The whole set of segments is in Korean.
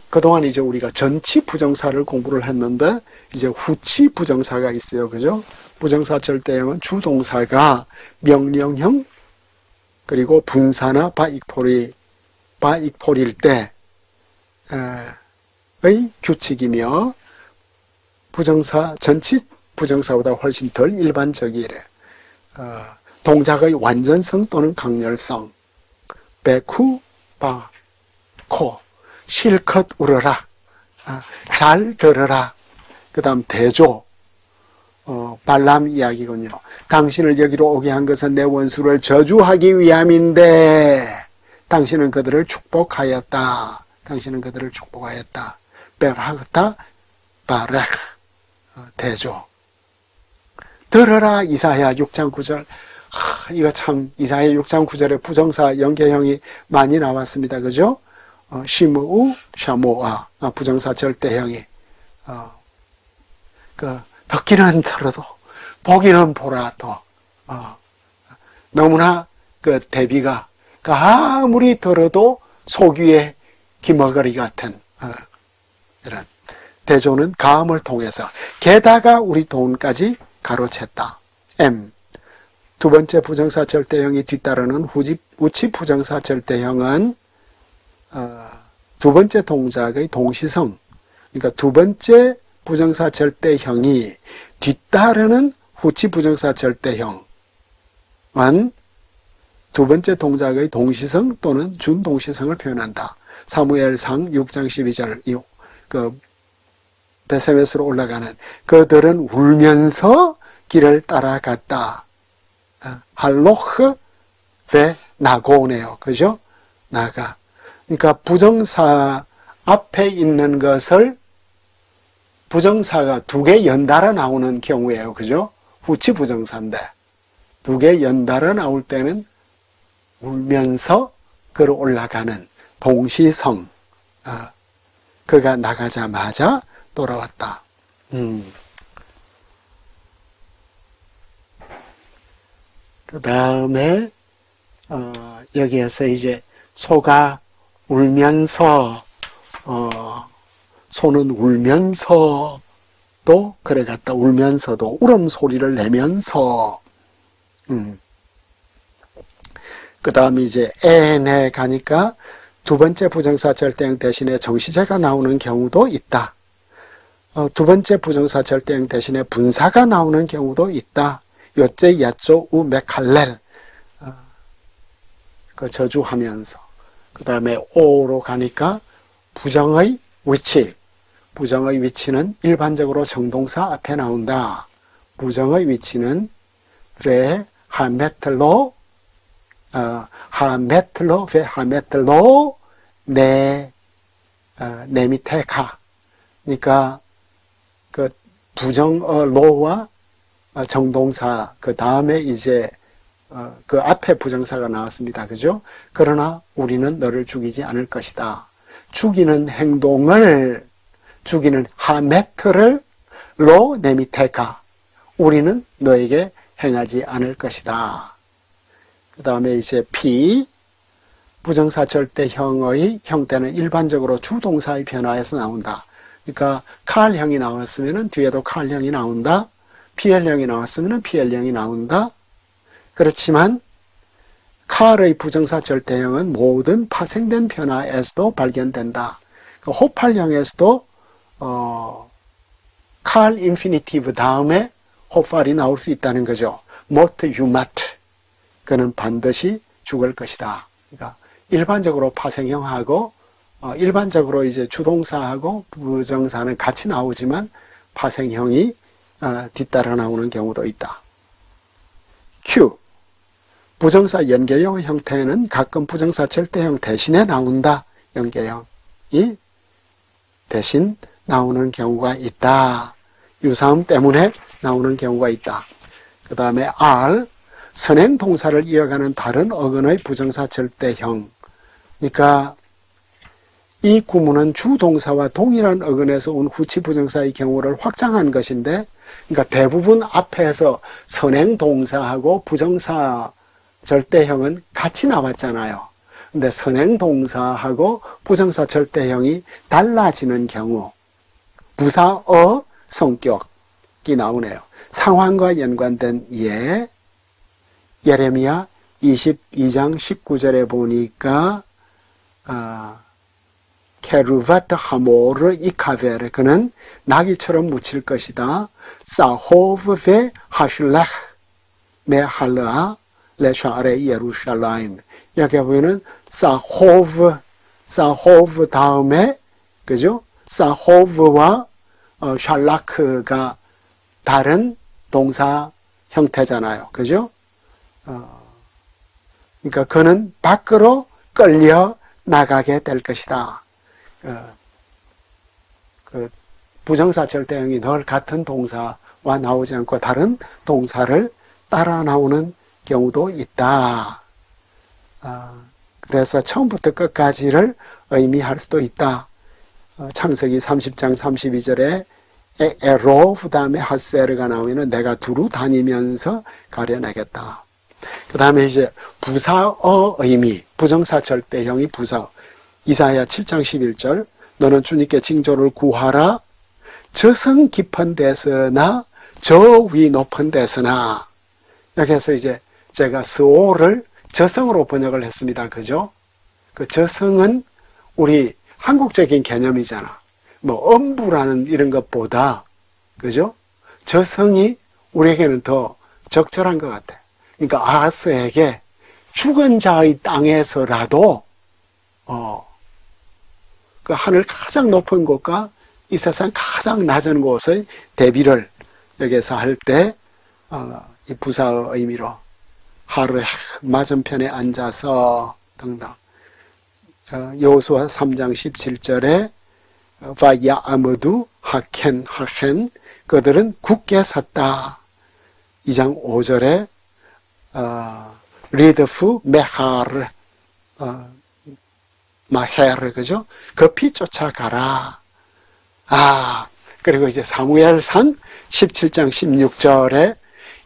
그동안 이제 우리가 전치 부정사를 공부를 했는데 이제 후치 부정사가 있어요. 그죠? 부정사 절대형은 주동사가 명령형 그리고 분사나 바익토리일 때의 규칙이며 부정사, 전치 부정사보다 훨씬 덜 일반적이래. 동작의 완전성 또는 강렬성, 베쿠, 바, 코, 실컷 울어라, 잘 들어라, 그 다음 대조, 발람 이야기군요. 당신을 여기로 오게 한 것은 내 원수를 저주하기 위함인데 당신은 그들을 축복하였다. 당신은 그들을 축복하였다. 베라흐타 바렉 대조. 들어라 이사야 6장 9절. 이거 참 이사야 6장 9절에 부정사 연계형이 많이 나왔습니다. 그죠? 시므우 샤모아 부정사 절대형이 듣기는 들어도 보기는 보라도 너무나 그 대비가 아무리 들어도 속위의 기머거리 같은 이런 대조는 가음을 통해서 게다가 우리 돈까지 가로챘다. M. 두 번째 부정사 절대형이 뒤따르는 우치 부정사 절대형은 두 번째 동작의 동시성, 그러니까 두 번째 부정사 절대형이 뒤따르는 후치 부정사 절대형은 두 번째 동작의 동시성 또는 준동시성을 표현한다. 사무엘상 6장 12절 베세메스로 올라가는 그들은 울면서 길을 따라갔다. 할로흐 베 나고네요. 그죠? 나가. 그러니까 부정사 앞에 있는 것을 부정사가 두 개 연달아 나오는 경우예요. 그죠? 후치 부정사인데 두 개 연달아 나올 때는 울면서 걸어 올라가는 동시성. 그가 나가자마자 돌아왔다. 그 다음에 여기에서 이제 소가 울면서 소는 울면서도 그래갔다. 울면서도 울음소리를 내면서 그 다음에 이제 에네 가니까 두 번째 부정사 절대형 대신에 정시제가 나오는 경우도 있다. 두 번째 부정사 절대형 대신에 분사가 나오는 경우도 있다. 요째 야쪼 우 메칼렐 그 저주하면서 그 다음에 오로 가니까 부정의 위치. 부정의 위치는 일반적으로 정동사 앞에 나온다. 부정의 위치는 베 하메틀로 하메틀로 베 하메틀로 내 밑에 가. 그러니까 그 부정어로와 정동사 그 다음에 이제 그 앞에 부정사가 나왔습니다. 그죠? 그러나 우리는 너를 죽이지 않을 것이다. 죽이는 행동을 죽이는 하메트를 로 내 밑에 가. 우리는 너에게 행하지 않을 것이다. 그 다음에 이제 P 부정사 절대형의 형태는 일반적으로 주동사의 변화에서 나온다. 그러니까 칼형이 나왔으면 뒤에도 칼형이 나온다. PL형이 나왔으면 PL형이 나온다. 그렇지만 칼의 부정사 절대형은 모든 파생된 변화에서도 발견된다. 호팔형에서도 칼 인피니티브 다음에 호팔이 나올 수 있다는 거죠. 모트 유마트 그는 반드시 죽을 것이다. 그러니까 일반적으로 파생형하고 일반적으로 이제 주동사하고 부정사는 같이 나오지만 파생형이 뒤따라 나오는 경우도 있다. Q 부정사 연계형 형태는 가끔 부정사 절대형 대신에 나온다. 연계형이 대신 나오는 경우가 있다. 유사음 때문에 나오는 경우가 있다. 그 다음에 R 선행 동사를 이어가는 다른 어근의 부정사 절대형. 그러니까 이 구문은 주동사와 동일한 어근에서 온 후치 부정사의 경우를 확장한 것인데, 그러니까 대부분 앞에서 선행 동사하고 부정사 절대형은 같이 나왔잖아요. 근데 선행동사하고 부정사 절대형이 달라지는 경우 부사어 성격이 나오네요. 상황과 연관된 예, 예레미야 22장 19절에 보니까 케루바트 하모르 이카베르 그는 나귀처럼 묻힐 것이다. 사호브베 하슐렉 메할라 레샤레 예루살렘. 여기 보면은 사호브 다음에 그죠? 사호브와 샬라크가 다른 동사 형태잖아요. 그죠? 그러니까 그는 밖으로 끌려 나가게 될 것이다. 그 부정사 절대형이 늘 같은 동사와 나오지 않고 다른 동사를 따라 나오는 경우도 있다. 그래서 처음부터 끝까지를 의미할 수도 있다. 창세기 30장 32절에 에로브 다음에 하세르가 나오면 내가 두루 다니면서 가려내겠다. 그 다음에 이제 부사어 의미, 부정사 절대형이 부사어. 이사야 7장 11절 너는 주님께 징조를 구하라. 저성 깊은 데서나 저 위 높은 데서나. 여기서 이제 제가 스오를 저성으로 번역을 했습니다. 그죠? 그 저성은 우리 한국적인 개념이잖아. 뭐 엄부라는 이런 것보다 그죠? 저성이 우리에게는 더 적절한 것 같아. 그러니까 아하스에게 죽은 자의 땅에서라도 그 하늘 가장 높은 곳과 이 세상 가장 낮은 곳의 대비를 여기서 할 때 이 부사의 의미로 하루 맞은편에 앉아서 등등. 여호수아 3장 17절에 바야아무두 하켄 그들은 굳게 섰다. 2장 5절에 리드프 메하르 마헤르 그죠? 급히 쫓아가라. 그리고 이제 사무엘상 17장 16절에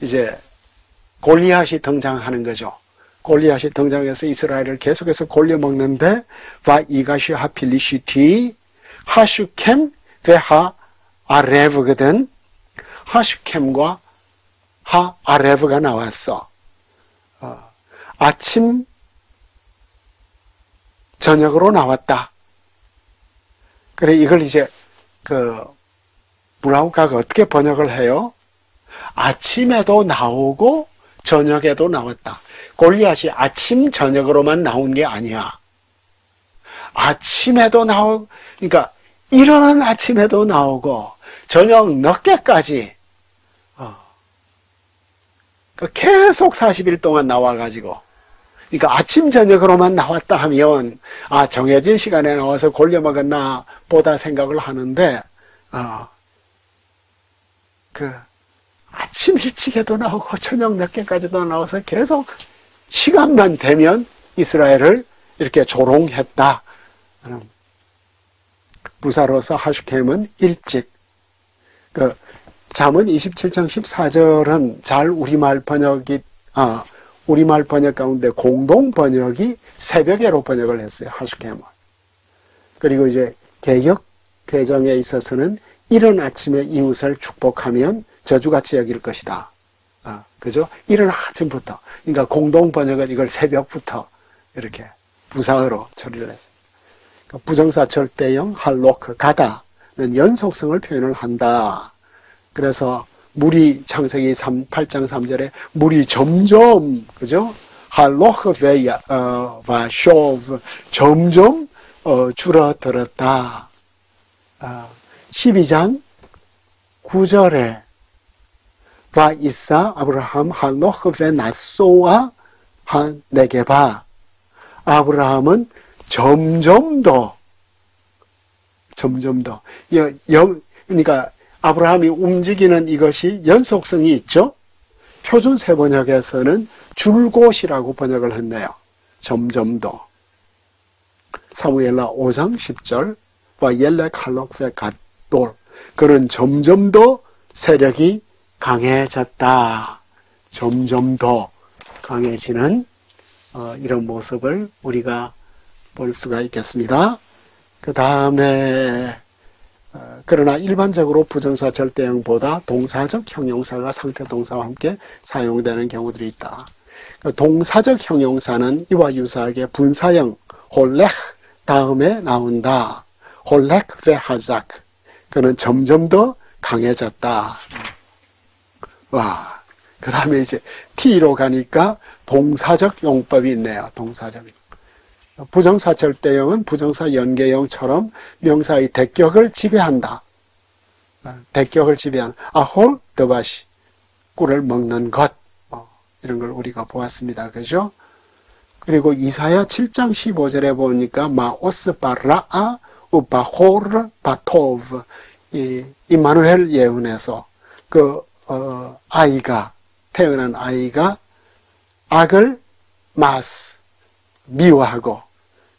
이제 골리앗이 등장하는 거죠. 골리앗이 등장해서 이스라엘을 계속해서 골려먹는데 바 이가시 하필리시티 하슈켐 베하 아레브거든. 하슈켐과 하 아레브가 나왔어. 아침 저녁으로 나왔다. 그래 이걸 이제 무라우카가 어떻게 번역을 해요? 아침에도 나오고 저녁에도 나왔다. 골리앗이 아침 저녁으로만 나온 게 아니야. 아침에도 그러니까 이른 아침에도 나오고 저녁 늦게까지 계속 40일 동안 나와가지고 그러니까 아침 저녁으로만 나왔다 하면 정해진 시간에 나와서 골려먹었나 보다 생각을 하는데 아침 일찍에도 나오고 저녁 늦게까지도 나와서 계속 시간만 되면 이스라엘을 이렇게 조롱했다. 부사로서 하슈켐은 일찍. 잠언 27장 14절은 잘 우리말 번역 가운데 공동 번역이 새벽에로 번역을 했어요. 하슈켐은. 그리고 이제 개역 개정에 있어서는 이른 아침에 이웃을 축복하면 저주같이 여길 것이다. 그죠? 이른 아침부터. 그러니까 공동 번역은 이걸 새벽부터 이렇게 부사어로 처리를 했습니다. 그러니까 부정사 절대형 할로크 가다는 연속성을 표현을 한다. 그래서 물이 창세기 8장 3절에 물이 점점 그죠? 할로크 바쇼브 점점 줄어들었다. 12장 9절에 바이사 아브라함 할로크 베나소아 네게바 아브라함은 점점 더 그러니까 아브라함이 움직이는 이것이 연속성이 있죠. 표준 세번역에서는 줄곳이라고 번역을 했네요. 점점 더. 사무엘라 5장 10절 와 옐레 칼록페 갓돌 그는 점점 더 세력이 강해졌다. 점점 더 강해지는 이런 모습을 우리가 볼 수가 있겠습니다. 그 다음에 그러나 일반적으로 부정사 절대형보다 동사적 형용사가 상태 동사와 함께 사용되는 경우들이 있다. 동사적 형용사는 이와 유사하게 분사형 홀렉 다음에 나온다. 홀렉 베하작. 그는 점점 더 강해졌다. 와, 그 다음에 이제 T로 가니까 동사적 용법이 있네요. 동사적. 부정사 절대형은 부정사 연계형처럼 명사의 대격을 지배한다. 대격을 지배하는 아홀 더바시 꿀을 먹는 것 이런 걸 우리가 보았습니다. 그죠? 그리고 이사야 7장 15절에 보니까 마오스 바라아 우바호르 바토브 이마누엘 예언에서 아이가 태어난 아이가 악을 미워하고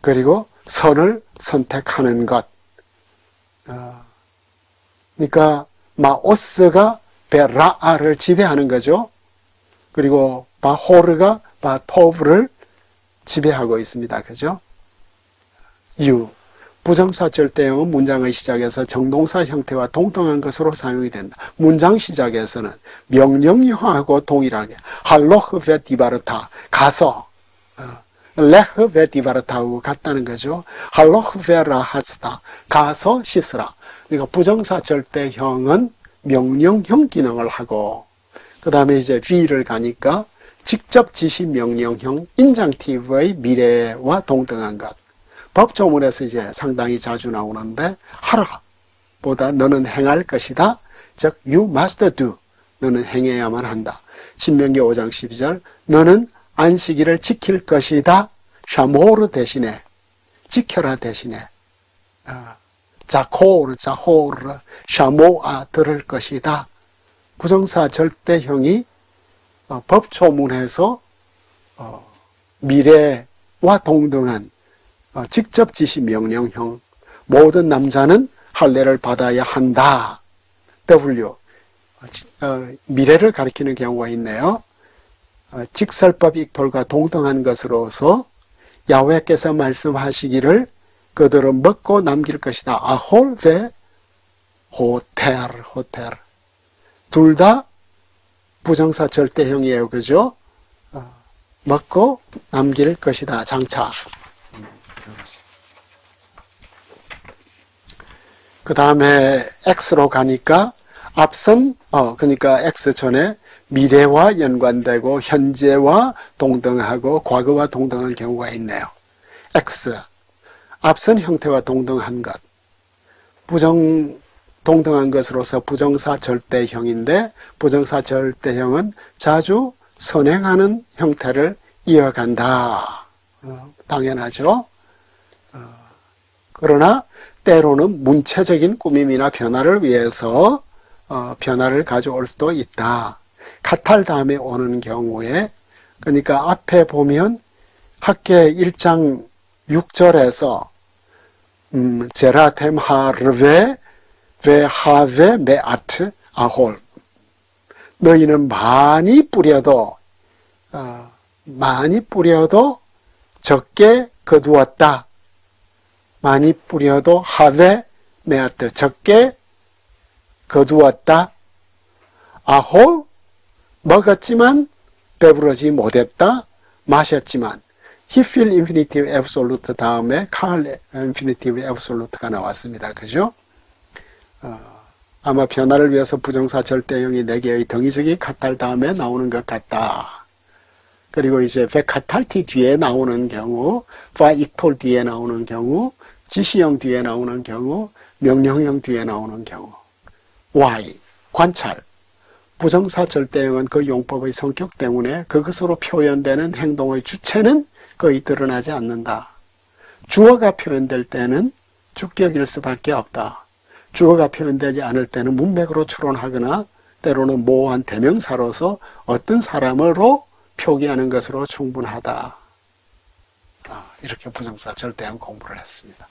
그리고 선을 선택하는 것. 그러니까 마오스가 베라아를 지배하는 거죠. 그리고 바호르가 바토브를 지배하고 있습니다. 그죠? 부정사 절대형은 문장의 시작에서 정동사 형태와 동등한 것으로 사용이 된다. 문장 시작에서는 명령형하고 동일하게 할로흐 베 디바르타 가서 레흐 베 디바르타하고 같다는 거죠. 할로흐 베 라하스타 가서 씻으라. 그러니까 부정사 절대형은 명령형 기능을 하고 그 다음에 이제 V를 가니까 직접 지시 명령형 인장티브의 미래와 동등한 것. 법조문에서 이제 상당히 자주 나오는데 하라 보다 너는 행할 것이다. 즉 you must do. 너는 행해야만 한다. 신명기 5장 12절 너는 안식일을 지킬 것이다. 샤모르 대신에 지켜라 대신에 자코르 샤모아 들을 것이다. 부정사 절대형이 법조문에서 미래와 동등한 직접 지시 명령형 모든 남자는 할례를 받아야 한다. W 미래를 가리키는 경우가 있네요. 직설법 익돌과 동등한 것으로서 야훼께서 말씀하시기를 그들은 먹고 남길 것이다. 아홀 베 호텔 둘 다 부정사 절대형이에요. 그죠? 먹고 남길 것이다. 장차. 그 다음에 X로 가니까 앞선, 그러니까 X 전에 미래와 연관되고 현재와 동등하고 과거와 동등한 경우가 있네요. X. 앞선 형태와 동등한 것. 동등한 것으로서 부정사 절대형인데 부정사 절대형은 자주 선행하는 형태를 이어간다. 당연하죠. 그러나 때로는 문체적인 꾸밈이나 변화를 위해서 변화를 가져올 수도 있다. 카탈 다음에 오는 경우에 그러니까 앞에 보면 학계 1장 6절에서 제라템 하르베 베하베 메아트 아홀 너희는 많이 뿌려도 적게 거두었다. 많이 뿌려도 하베 메아트 적게 거두었다. 아홀 먹었지만 배부르지 못했다. 마셨지만 히필 인피니티브 앱솔루트 다음에 칼 인피니티브 앱솔루트가 나왔습니다. 그죠? 아마 변화를 위해서 부정사 절대형이 4개의 등위적이 카탈 다음에 나오는 것 같다. 그리고 이제 베카탈티 뒤에 나오는 경우, 파익톨 뒤에 나오는 경우, 지시형 뒤에 나오는 경우, 명령형 뒤에 나오는 경우. Y, 관찰. 부정사 절대형은 그 용법의 성격 때문에 그것으로 표현되는 행동의 주체는 거의 드러나지 않는다. 주어가 표현될 때는 주격일 수밖에 없다. 주어가 표현되지 않을 때는 문맥으로 추론하거나 때로는 모호한 대명사로서 어떤 사람으로 표기하는 것으로 충분하다. 이렇게 부정사 절대형 공부를 했습니다.